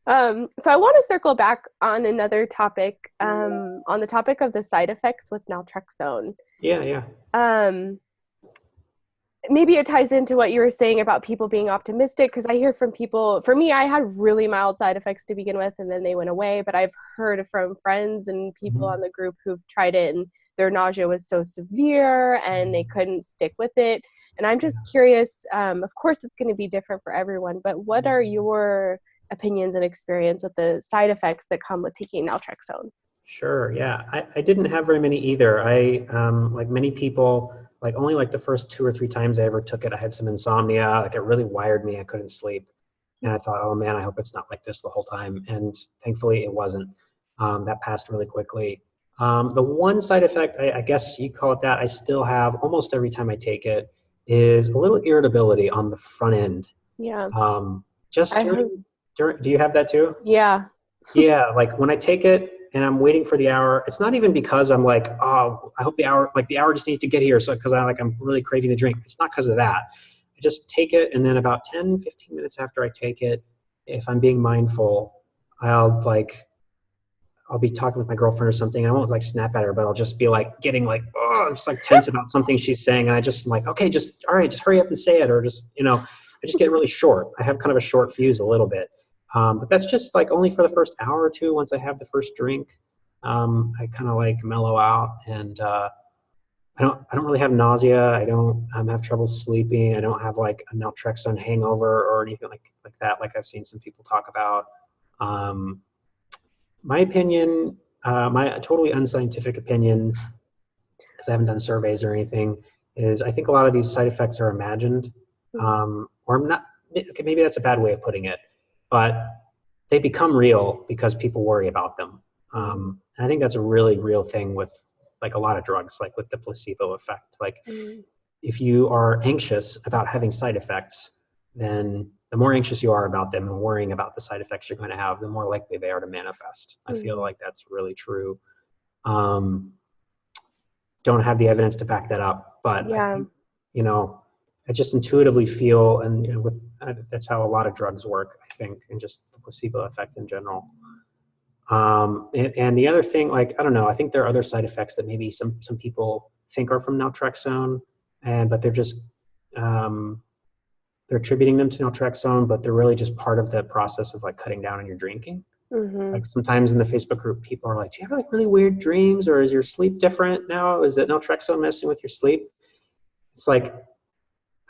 So I want to circle back on another topic, on the topic of the side effects with naltrexone. Yeah, yeah. Um, maybe it ties into what you were saying about people being optimistic, because I hear from people, for me, I had really mild side effects to begin with, and then they went away. But I've heard from friends and people on the group who've tried it, and their nausea was so severe and they couldn't stick with it. And I'm just curious, of course, it's going to be different for everyone, but what are your opinions and experience with the side effects that come with taking naltrexone? Sure. Yeah. I didn't have very many either. Like many people, like only like the first 2 or 3 times I ever took it, I had some insomnia. Like it really wired me. I couldn't sleep. And I thought, oh man, I hope it's not like this the whole time. And thankfully it wasn't. That passed really quickly. The one side effect, I guess you call it that, I still have almost every time I take it, is a little irritability on the front end. Yeah. Just during, do you have that too? Yeah. Yeah, like when I take it and I'm waiting for the hour, it's not even because I'm like, oh, I hope the hour just needs to get here. So because I'm really craving the drink. It's not because of that. I just take it, and then about 10, 15 minutes after I take it, if I'm being mindful, I'll be talking with my girlfriend or something. I won't like snap at her, but I'll just be like getting like, oh, I'm just like tense about something she's saying. And I just like, okay, all right, just hurry up and say it. Or just, I just get really short. I have kind of a short fuse a little bit. But that's just like only for the first hour or two. Once I have the first drink, I kind of like mellow out, and I don't really have nausea. I don't have trouble sleeping. I don't have like a naltrexone hangover or anything like that. Like I've seen some people talk about. My opinion, my totally unscientific opinion, because I haven't done surveys or anything, is I think a lot of these side effects are imagined, or not. Okay, maybe that's a bad way of putting it, but they become real because people worry about them. And I think that's a really real thing with like a lot of drugs, like with the placebo effect. Like if you are anxious about having side effects, then the more anxious you are about them and worrying about the side effects you're going to have, the more likely they are to manifest. I feel like that's really true. Don't have the evidence to back that up, but I think, I just intuitively feel, and with that's how a lot of drugs work, I think, and just the placebo effect in general. And the other thing, like, I don't know, I think there are other side effects that maybe some people think are from naltrexone, but they're just, they're attributing them to naltrexone, but they're really just part of the process of like cutting down on your drinking. Like sometimes in the Facebook group, people are like, do you have like really weird dreams, or is your sleep different now? Is it naltrexone messing with your sleep? It's like,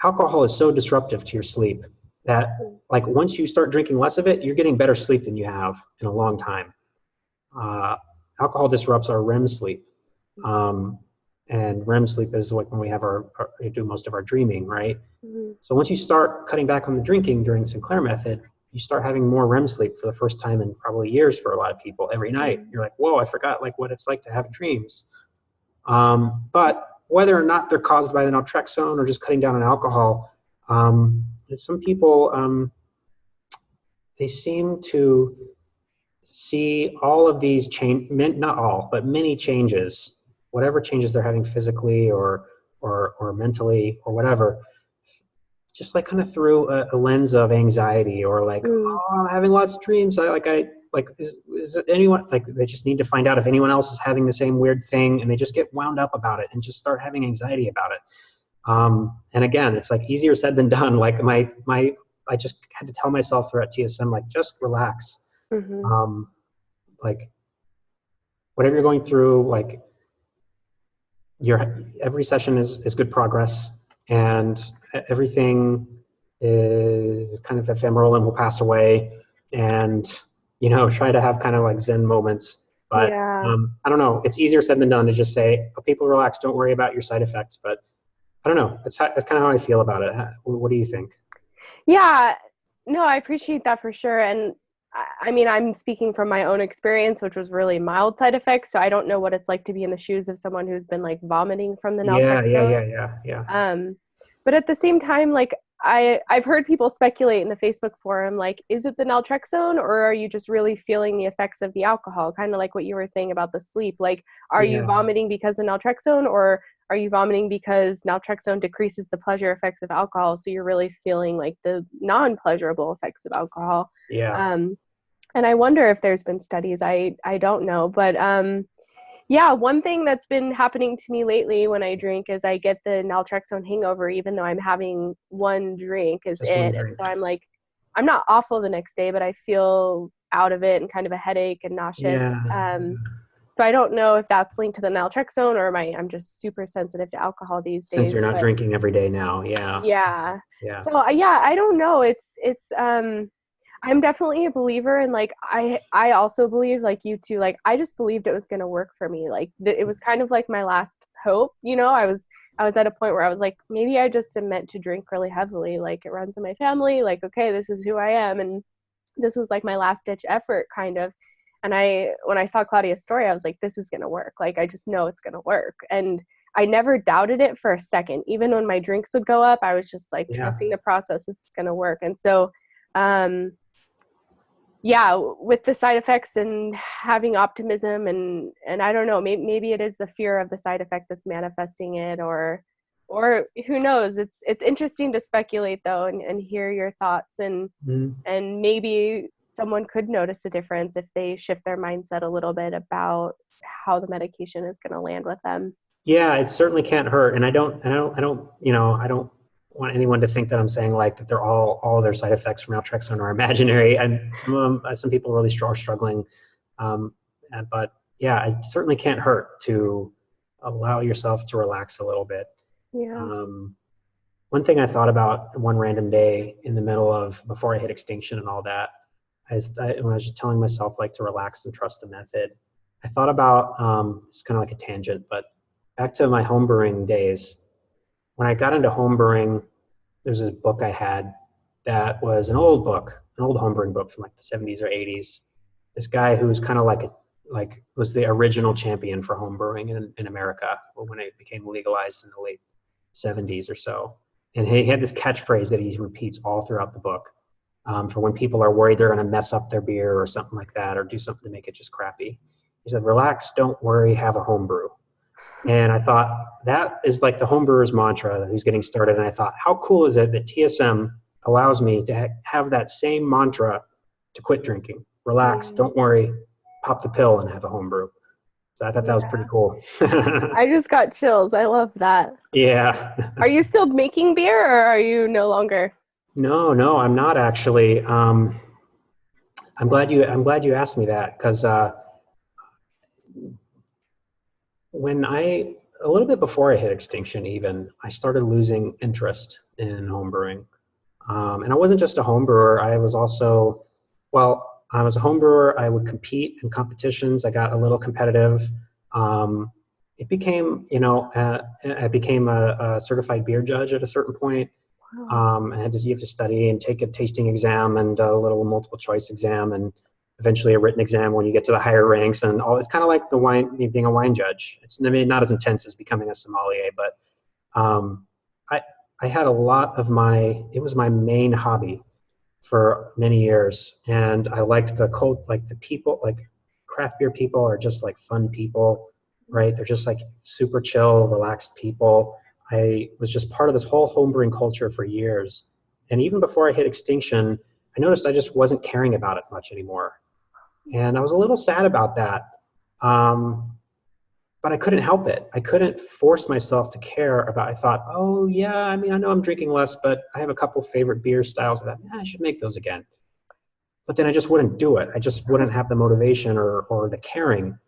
alcohol is so disruptive to your sleep that like once you start drinking less of it, you're getting better sleep than you have in a long time. Alcohol disrupts our REM sleep. And REM sleep is like when we have we do most of our dreaming, right? So once you start cutting back on the drinking during Sinclair Method, you start having more REM sleep for the first time in probably years for a lot of people. Every night, you're like, whoa, I forgot like what it's like to have dreams. But whether or not they're caused by the naltrexone or just cutting down on alcohol, some people, they seem to see all of these not all, but many changes, whatever changes they're having physically or mentally or whatever, just like kind of through a lens of anxiety or like, oh, I'm having lots of dreams. Is anyone, like they just need to find out if anyone else is having the same weird thing, and they just get wound up about it and just start having anxiety about it. And again, it's like easier said than done. Like I just had to tell myself throughout TSM, like, just relax. Like whatever you're going through, like every session is good progress, and everything is kind of ephemeral and will pass away. And try to have kind of like Zen moments. But I don't know, it's easier said than done to just say, oh, people relax, don't worry about your side effects. But I don't know, that's kind of how I feel about it. What do you think? Yeah, no, I appreciate that for sure. And I mean, I'm speaking from my own experience, which was really mild side effects. So I don't know what it's like to be in the shoes of someone who's been like vomiting from the naltrexone. Yeah. But at the same time, like I've heard people speculate in the Facebook forum, like, is it the naltrexone, or are you just really feeling the effects of the alcohol? Kind of like what you were saying about the sleep. Like, are you vomiting because of naltrexone, or are you vomiting because naltrexone decreases the pleasure effects of alcohol? So you're really feeling like the non-pleasurable effects of alcohol. Yeah. And I wonder if there's been studies. I don't know, but Yeah, one thing that's been happening to me lately when I drink is I get the naltrexone hangover, even though I'm having one drink is Just one it. And drink. so I'm like, I'm not awful the next day, but I feel out of it and kind of a headache and nauseous. Yeah. So I don't know if that's linked to the naltrexone or I'm just super sensitive to alcohol these Since days. you're not But drinking every day now. Yeah. yeah. Yeah. So yeah, I don't know. It's I'm definitely a believer, and like I also believe, like you too, like I just believed it was going to work for me. Like it was kind of like my last hope, you know. I was at a point where I was like, maybe I just am meant to drink really heavily. Like it runs in my family. Like, okay, this is who I am, and this was like my last ditch effort kind of. And when I saw Claudia's story, I was like, this is going to work. Like I just know it's going to work. And I never doubted it for a second. Even when my drinks would go up, I was just like Yeah. trusting the process. This is going to work. And so um yeah, with the side effects and having optimism, and I don't know, maybe it is the fear of the side effect that's manifesting it, or who knows. It's interesting to speculate though, and hear your thoughts, Mhm. and maybe someone could notice a difference if they shift their mindset a little bit about how the medication is going to land with them. Yeah, it certainly can't hurt. And I don't want anyone to think that I'm saying like that they're all their side effects from naltrexone are imaginary. And some of them, some people really are struggling. But yeah, it certainly can't hurt to allow yourself to relax a little bit. Yeah. Um, One thing I thought about one random day in the middle of before I hit extinction and all that, when I was just telling myself like to relax and trust the method, I thought about it's kind of like a tangent, but back to my homebrewing days. When I got into homebrewing, there's this book I had that was an old book, an old homebrewing book from like the 70s or 80s. This guy who was kind of like was the original champion for homebrewing in America when it became legalized in the late 70s or so. And he had this catchphrase that he repeats all throughout the book for when people are worried they're going to mess up their beer or something like that, or do something to make it just crappy. He said, "Relax, don't worry, have a homebrew." And I thought that is like the homebrewer's mantra who's getting started. And I thought, how cool is it that TSM allows me to have that same mantra to quit drinking? Relax, Mm, don't worry, pop the pill and have a homebrew. So I thought that was pretty yeah. cool. I just got chills. I love that. Yeah. Are you still making beer, or are you no longer? No, I'm not actually. I'm glad you asked me that because when a little bit before I hit extinction, even I started losing interest in homebrewing. And I wasn't just a home brewer. I was also, well, I was a home brewer. I would compete in competitions. I got a little competitive. It became, I became a certified beer judge at a certain point. Wow. You have to study and take a tasting exam and a little multiple choice exam and eventually a written exam when you get to the higher ranks and all. It's kind of like the wine, being a wine judge. It's, I mean, not as intense as becoming a sommelier, but um, I I had a lot of it was my main hobby for many years, and I liked like the people, like craft beer people are just like fun people, right? They're just like super chill, relaxed people. I was just part of this whole homebrewing culture for years, and even before I hit extinction, I noticed I just wasn't caring about it much anymore, and I was a little sad about that. Um, but I couldn't help it. I couldn't force myself to care about. I thought, oh yeah, I mean, I know I'm drinking less, but I have a couple favorite beer styles that I should make those again. But then I just wouldn't do it. I just wouldn't have the motivation or the caring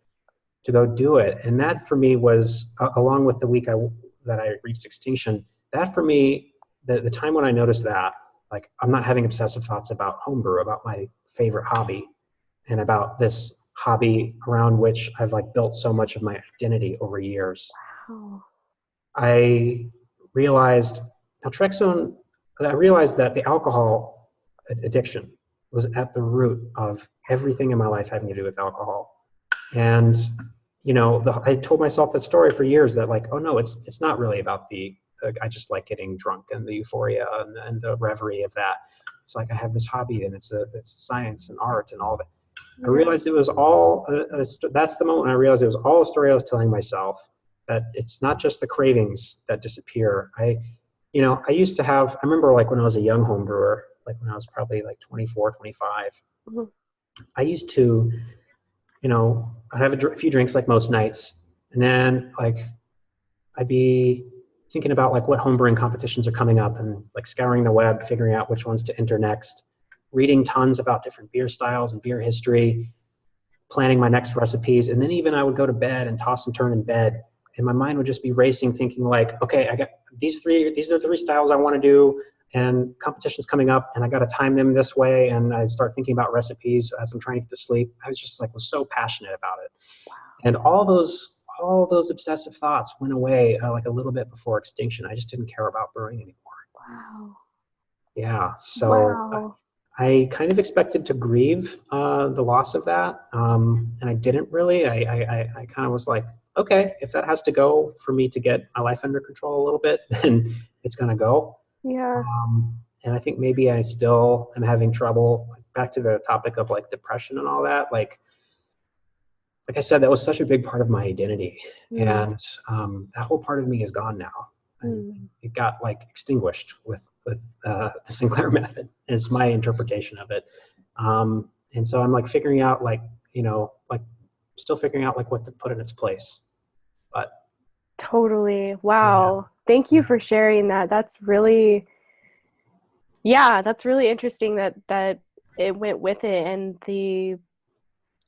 to go do it. And that for me was, along with the week that I reached extinction, that for me, the time when I noticed that, like I'm not having obsessive thoughts about homebrew, about my favorite hobby, and about this hobby around which I've like built so much of my identity over years. Wow. I realized naltrexone. I realized that the alcohol addiction was at the root of everything in my life having to do with alcohol. And I told myself that story for years that like, oh no, it's not really about I just like getting drunk and the euphoria and the reverie of that. It's like I have this hobby and it's science and art and all that. I Yeah. realized it was all, that's the moment when I realized it was all a story I was telling myself, that it's not just the cravings that disappear. I used to I remember like when I was a young home brewer, like when I was probably like 24, 25, Mhm. I used to I'd have a few drinks like most nights, and then like I'd be thinking about like what homebrewing competitions are coming up and like scouring the web, figuring out which ones to enter next, reading tons about different beer styles and beer history, planning my next recipes. And then even I would go to bed and toss and turn in bed, and my mind would just be racing, thinking like, okay, I got these are the three styles I want to do, and competitions coming up, and I got to time them this way. And I start thinking about recipes as I'm trying to get to sleep. I was just like, was so passionate about it. And all those obsessive thoughts went away like a little bit before Extinction. I just didn't care about brewing anymore. Wow. Yeah, so Wow. I kind of expected to grieve the loss of that, and I didn't really. I kind of was like, okay, if that has to go for me to get my life under control a little bit, then it's gonna go. Yeah. And I think maybe I still am having trouble. Back to the topic of like depression and all that. Like I said, that was such a big part of my identity, Mm. and that whole part of me is gone now, and Mm. it got like extinguished with the Sinclair Method, is my interpretation of it. And so I'm like figuring out like still figuring out like what to put in its place. But Totally. yeah, Wow. Thank you yeah, for sharing that. That's really, yeah, that's really interesting that it went with it and the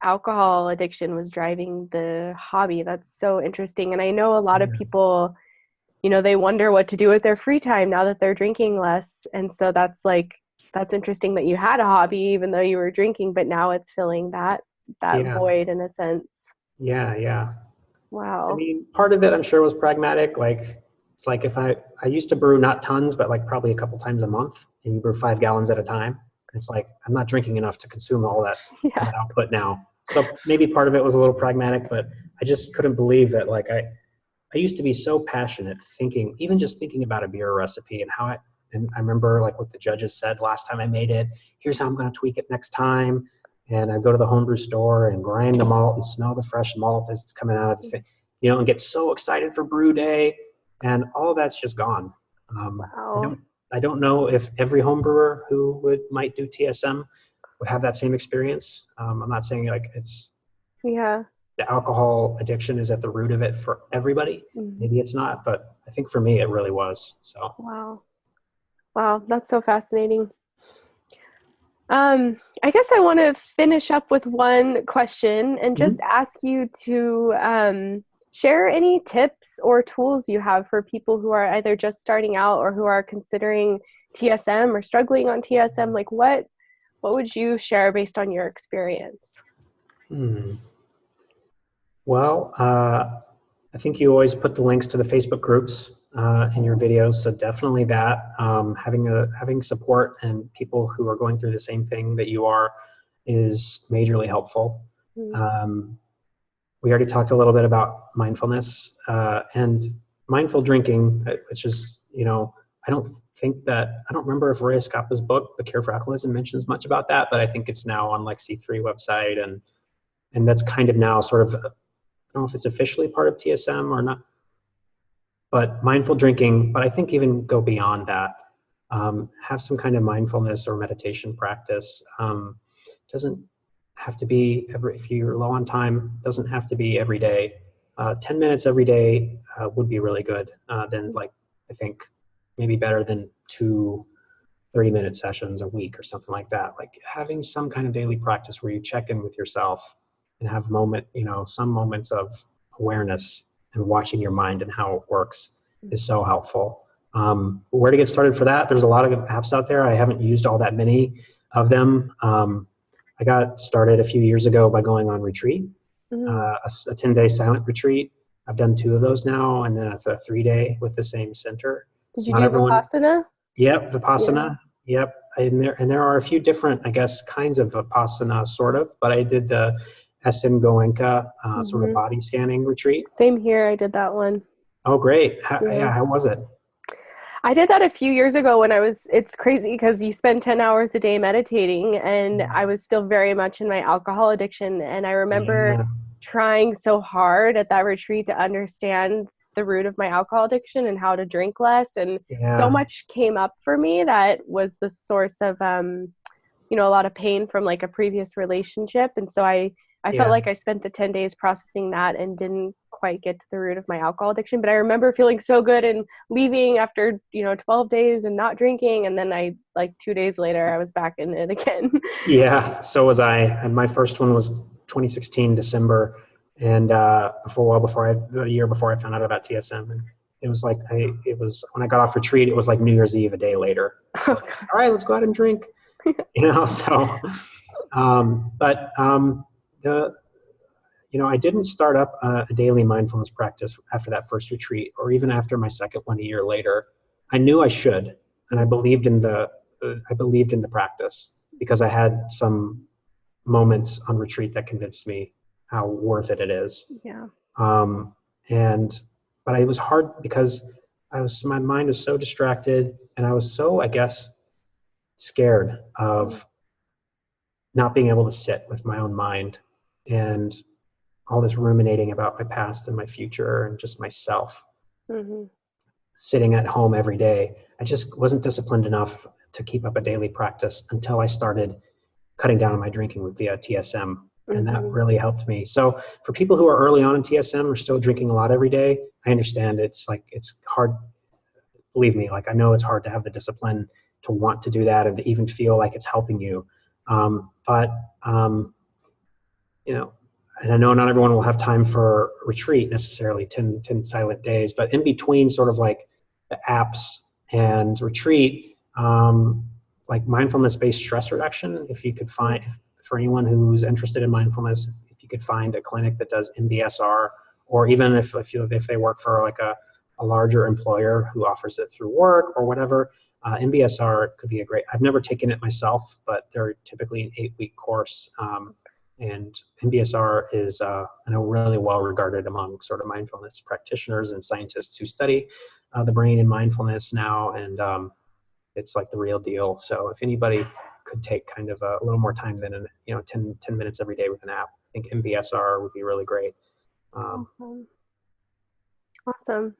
alcohol addiction was driving the hobby. That's so interesting. And I know a lot of yeah, people, they wonder what to do with their free time now that they're drinking less. And so that's interesting that you had a hobby even though you were drinking, but now it's filling that yeah, void in a sense. yeah, yeah. I Wow. mean, part of it I'm sure was pragmatic. Like it's like if I used to brew not tons, but like probably a couple times a month, and you brew 5 gallons at a time. It's like I'm not drinking enough to consume all Yeah. that output now. So maybe part of it was a little pragmatic, but I just couldn't believe that like I used to be so passionate thinking, even just thinking about a beer recipe and I remember like what the judges said last time I made it. Here's how I'm going to tweak it next time. And I go to the homebrew store and grind the malt and smell the fresh malt as it's coming out of the thing, and get so excited for brew day. And all that's just gone. I Wow. don't, I don't know if every home brewer who might do TSM would have that same experience. I'm not saying like it's Yeah. the alcohol addiction is at the root of it for everybody. Mhm. Maybe it's not, but I think for me it really was. So Wow. Wow. That's so fascinating. I guess I want to finish up with one question and just mhm. ask you to share any tips or tools you have for people who are either just starting out or who are considering TSM or struggling on TSM. Like, what would you share based on your experience? Hmm. Well, I think you always put the links to the Facebook groups in your videos, so definitely that. Having support and people who are going through the same thing that you are is majorly helpful. Mm. Um, we already talked a little bit about mindfulness and mindful drinking, which is, I don't remember if Ray Escapa's book, The Cure for Alcoholism, mentions much about that, but I think it's now on like C3 website, and that's kind of now sort of, I don't know if it's officially part of TSM or not, but mindful drinking, but I think even go beyond that. Have some kind of mindfulness or meditation practice. Doesn't have to be if you're low on time, doesn't have to be every day. 10 minutes every day would be really good. Then like, I think maybe better than 2 30-minute sessions a week or something like that. Like having some kind of daily practice where you check in with yourself and have some moments of awareness and watching your mind and how it works is so helpful. Where to get started for that? There's a lot of apps out there. I haven't used all that many of them. I got started a few years ago by going on retreat, Mm. a 10-day silent retreat. I've done 2 of those now, and then a 3-day with the same center. Did you Not do everyone. Vipassana? Yep, Yeah. Vipassana. Yep, and there are a few different, I guess, kinds of Vipassana, sort of. But I did the Essen Goenka sort of Hmm. body scanning retreat. Same here. I did that one. Oh, great! Yeah. Yeah, how was it? I did that a few years ago it's crazy because you spend 10 hours a day meditating, and I was still very much in my alcohol addiction. And I remember Yeah, trying so hard at that retreat to understand the root of my alcohol addiction and how to drink less. And so yeah, much came up for me that was the source of, a lot of pain from like a previous relationship. And so I I felt Yeah. like I spent the 10 days processing that and didn't quite get to the root of my alcohol addiction. But I remember feeling so good and leaving after, 12 days and not drinking. And then I, like 2 days later, I was back in it again. Yeah, so was I. And my first one was 2016 December, and a year before I found out about TSM, and it was like it was when I got off retreat, it was like New Year's Eve a day later. So I was like, all right, let's go out and drink, So, but the I didn't start up a daily mindfulness practice after that first retreat, or even after my second one a year later. I knew I should, and I believed in the practice because I had some moments on retreat that convinced me how worth it is. Yeah. Um, and but it was hard because my mind was so distracted, and I was so, I guess, scared of not being able to sit with my own mind and all this ruminating about my past and my future and just myself. Mm-hmm. Sitting at home every day, I just wasn't disciplined enough to keep up a daily practice until I started cutting down on my drinking with via TSM. And that Mm-hmm. really helped me. So for people who are early on in TSM or still drinking a lot every day, I understand it's hard. Believe me, I know it's hard to have the discipline to want to do that and to even feel like it's helping you. But and I know not everyone will have time for retreat necessarily, 10 silent days, but in between sort of like the apps and retreat, like mindfulness-based stress reduction, if you could find, for anyone who's interested in mindfulness, if you could find a clinic that does MBSR, or even if they work for like a larger employer who offers it through work or whatever, MBSR could be I've never taken it myself, but they're typically an 8-week course. And MBSR is, I know, really well regarded among sort of mindfulness practitioners and scientists who study the brain and mindfulness now, and it's like the real deal. So if anybody could take kind of a little more time than 10 minutes every day with an app, I think MBSR would be really great. Awesome.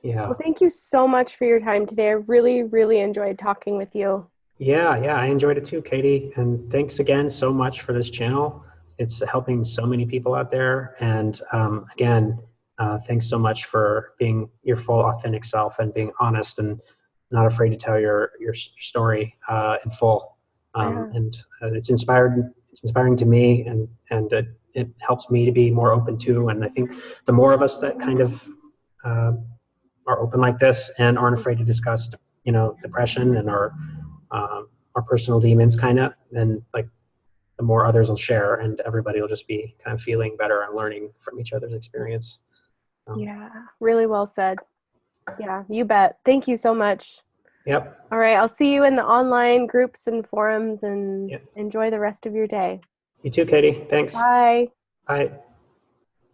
Yeah. Well, thank you so much for your time today. I really, really enjoyed talking with you. Yeah, I enjoyed it too, Katie. And thanks again so much for this channel. It's helping so many people out there. And again, thanks so much for being your full authentic self and being honest and not afraid to tell your story in full. And it's inspiring to me, and it helps me to be more open too. And I think the more of us that kind of are open like this and aren't afraid to discuss, depression and our personal demons, kind of, then like the more others will share, and everybody will just be kind of feeling better and learning from each other's experience. Yeah, really well said. Yeah, you bet. Thank you so much. Yep. All right, I'll see you in the online groups and forums, and Yep. enjoy the rest of your day. You too, Katie. Thanks. Bye. Bye.